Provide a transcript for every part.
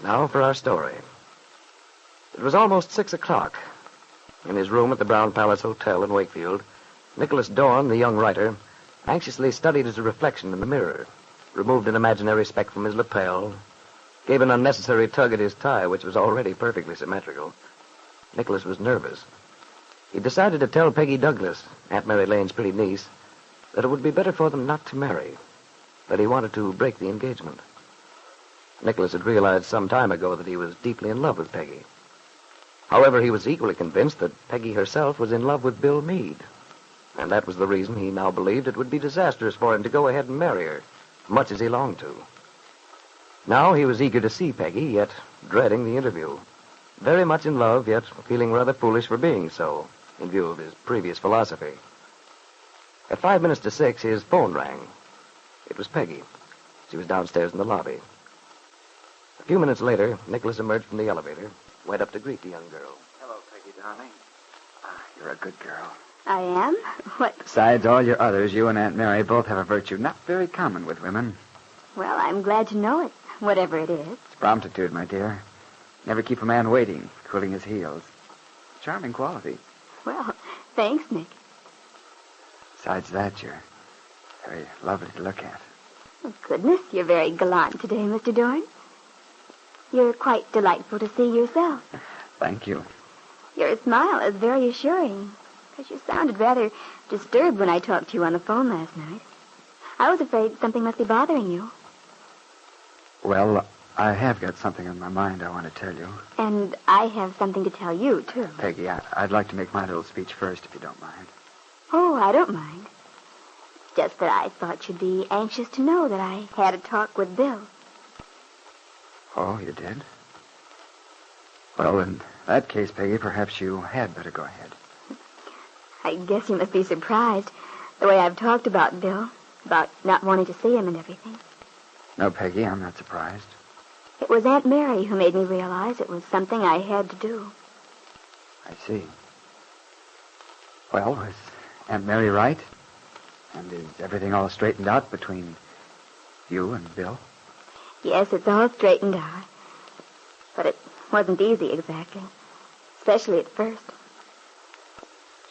Now for our story. It was almost 6 o'clock. In his room at the Brown Palace Hotel in Wakefield, Nicholas Dorn, the young writer, anxiously studied his reflection in the mirror, removed an imaginary speck from his lapel, gave an unnecessary tug at his tie, which was already perfectly symmetrical. Nicholas was nervous. He decided to tell Peggy Douglas, Aunt Mary Lane's pretty niece, that it would be better for them not to marry, that he wanted to break the engagement. Nicholas had realized some time ago that he was deeply in love with Peggy. However, he was equally convinced that Peggy herself was in love with Bill Meade, and that was the reason he now believed it would be disastrous for him to go ahead and marry her, much as he longed to. Now he was eager to see Peggy, yet dreading the interview. Very much in love, yet feeling rather foolish for being so, in view of his previous philosophy. At 5 minutes to 6, his phone rang. It was Peggy. She was downstairs in the lobby. A few minutes later, Nicholas emerged from the elevator, went up to greet the young girl. Hello, Peggy, darling. You're a good girl. I am? What? Besides all your others, you and Aunt Mary both have a virtue not very common with women. Well, I'm glad to know it, whatever it is. It's promptitude, my dear. Never keep a man waiting, cooling his heels. Charming quality. Well, thanks, Nick. Besides that, you're very lovely to look at. Oh, goodness, you're very gallant today, Mr. Dorn. You're quite delightful to see yourself. Thank you. Your smile is very assuring, because you sounded rather disturbed when I talked to you on the phone last night. I was afraid something must be bothering you. Well, I have got something on my mind I want to tell you. And I have something to tell you, too. Peggy, I'd like to make my little speech first, if you don't mind. Oh, I don't mind. Just that I thought you'd be anxious to know that I had a talk with Bill. Oh, you did? Well, in that case, Peggy, perhaps you had better go ahead. I guess you must be surprised the way I've talked about Bill, about not wanting to see him and everything. No, Peggy, I'm not surprised. It was Aunt Mary who made me realize it was something I had to do. I see. Well, was Aunt Mary right? And is everything all straightened out between you and Bill? Yes, it's all straightened out. But it wasn't easy exactly, especially at first.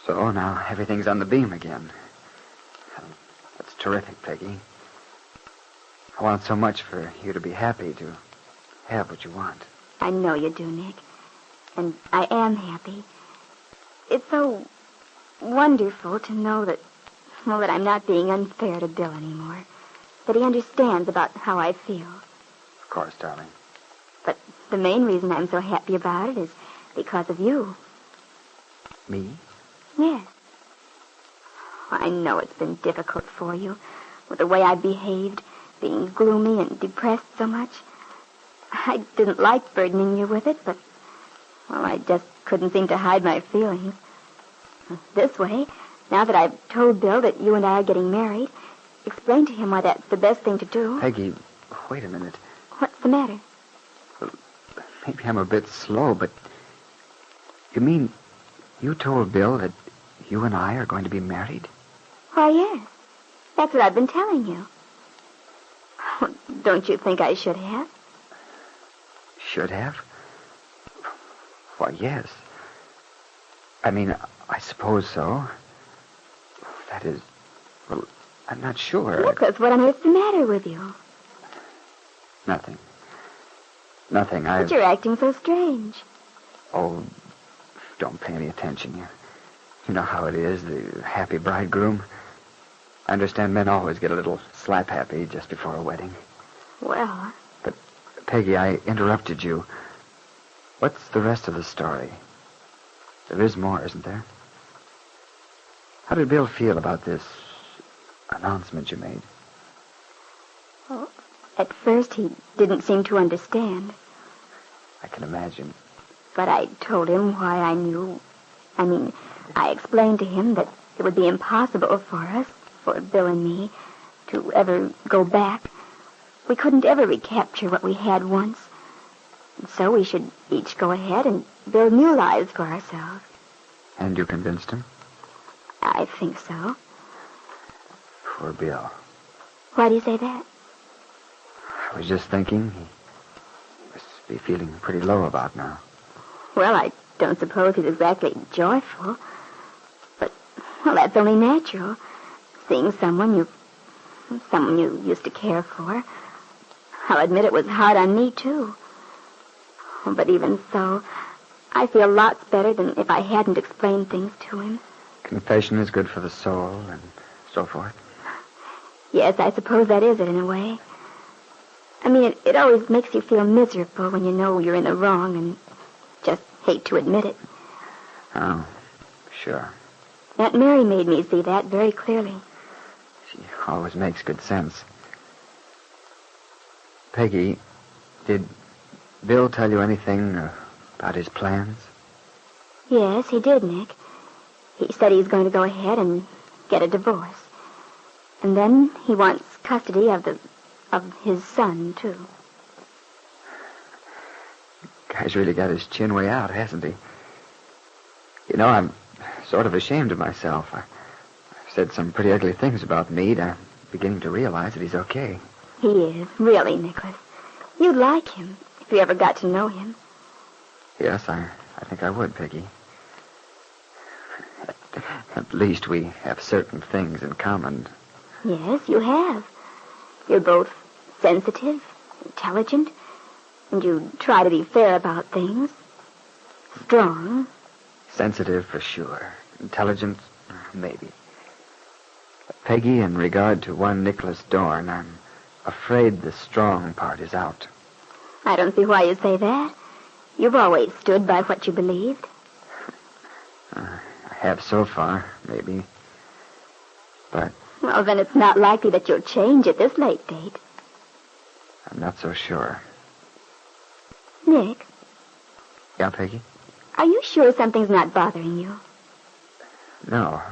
So now everything's on the beam again. That's terrific, Peggy. I want so much for you to be happy, to have what you want. I know you do, Nick. And I am happy. It's so wonderful to know that, well, that I'm not being unfair to Bill anymore. That he understands about how I feel. Of course, darling. But the main reason I'm so happy about it is because of you. Me? Yes. I know it's been difficult for you, with the way I behaved, being gloomy and depressed so much. I didn't like burdening you with it, but, well, I just couldn't seem to hide my feelings. This way, now that I've told Bill that you and I are getting married, explain to him why that's the best thing to do. Peggy, wait a minute. What's the matter? Well, maybe I'm a bit slow, but you mean you told Bill that you and I are going to be married? Why, yes. That's what I've been telling you. Oh, don't you think I should have? Should have? Why, yes. I mean, I suppose so. That is, well, I'm not sure. Nicholas, what on earth's the matter with you? Nothing. Nothing, But you're acting so strange. Oh, don't pay any attention. You know how it is, the happy bridegroom. I understand men always get a little slap-happy just before a wedding. Well... But, Peggy, I interrupted you. What's the rest of the story? There is more, isn't there? How did Bill feel about this announcement you made? Well, at first he didn't seem to understand. I can imagine. But I told him why I knew. I explained to him that it would be impossible for us, for Bill and me, to ever go back. We couldn't ever recapture what we had once. And so we should each go ahead and build new lives for ourselves. And you convinced him? I think so. Poor Bill. Why do you say that? I was just thinking he must be feeling pretty low about now. Well, I don't suppose he's exactly joyful. But, well, that's only natural. Seeing someone you used to care for. I'll admit it was hard on me, too. But even so, I feel lots better than if I hadn't explained things to him. Confession is good for the soul and so forth. Yes, I suppose that is it in a way. I mean, it always makes you feel miserable when you know you're in the wrong and just hate to admit it. Oh, sure. Aunt Mary made me see that very clearly. She always makes good sense. Peggy, did Bill tell you anything about his plans? Yes, he did, Nick. He said he's going to go ahead and get a divorce. And then he wants custody of his son, too. Guy's really got his chin way out, hasn't he? You know, I'm sort of ashamed of myself. I've said some pretty ugly things about Meade. I'm beginning to realize that he's okay. He is, really, Nicholas. You'd like him if you ever got to know him. Yes, I think I would, Peggy. At least we have certain things in common. Yes, you have. You're both sensitive, intelligent, and you try to be fair about things. Strong. Sensitive for sure. Intelligent, maybe. Peggy, in regard to one Nicholas Dorn, I'm afraid the strong part is out. I don't see why you say that. You've always stood by what you believed. I have so far, maybe. But Well, then it's not likely that you'll change at this late date. I'm not so sure. Nick, Yeah, Peggy? are you sure something's not bothering you? No,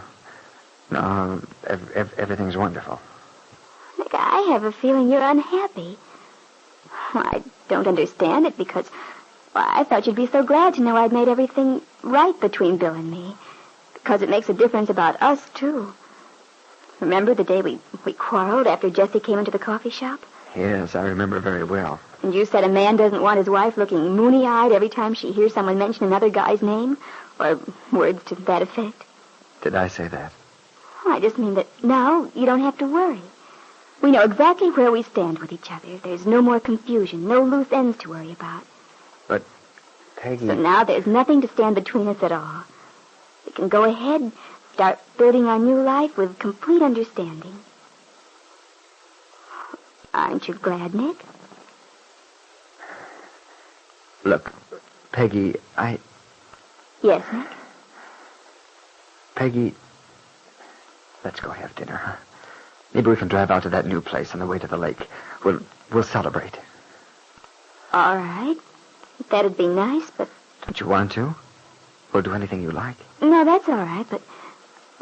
everything's wonderful. Nick, I have a feeling you're unhappy. I don't understand it because I thought you'd be so glad to know I'd made everything right between Bill and me. Because it makes a difference about us, too. Remember the day we quarreled after Jessie came into the coffee shop? Yes, I remember very well. And you said a man doesn't want his wife looking moony-eyed every time she hears someone mention another guy's name? Or words to that effect? Did I say that? I just mean that now you don't have to worry. We know exactly where we stand with each other. There's no more confusion, no loose ends to worry about. But, Peggy... So now there's nothing to stand between us at all. We can go ahead, start building our new life with complete understanding. Aren't you glad, Nick? Look, Peggy, Yes, Nick? Peggy, let's go have dinner, huh? Maybe we can drive out to that new place on the way to the lake. We'll celebrate. All right. That'd be nice, but... Don't you want to? We'll do anything you like. No, that's all right, but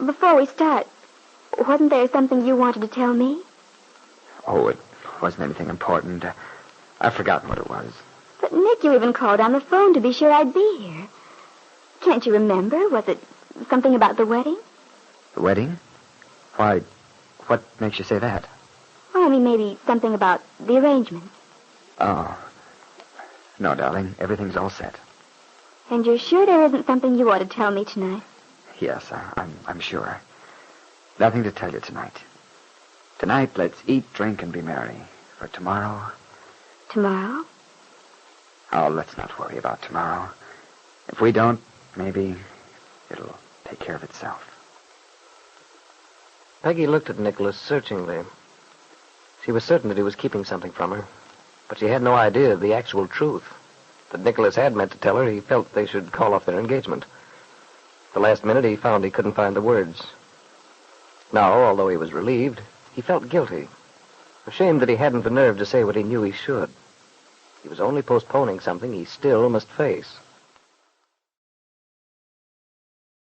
before we start, wasn't there something you wanted to tell me? Oh, it wasn't anything important. I've forgotten what it was. But, Nick, you even called on the phone to be sure I'd be here. Can't you remember? Was it something about the wedding? The wedding? Why, what makes you say that? Well, I mean, maybe something about the arrangements. Oh. No, darling, everything's all set. And you're sure there isn't something you ought to tell me tonight? Yes, I'm sure. Nothing to tell you tonight. Tonight, let's eat, drink, and be merry. For tomorrow... Tomorrow? Oh, let's not worry about tomorrow. If we don't, maybe it'll take care of itself. Peggy looked at Nicholas searchingly. She was certain that he was keeping something from her, but she had no idea of the actual truth. That Nicholas had meant to tell her he felt they should call off their engagement. At the last minute, he found he couldn't find the words. Now, although he was relieved, he felt guilty, ashamed that he hadn't the nerve to say what he knew he should. He was only postponing something he still must face.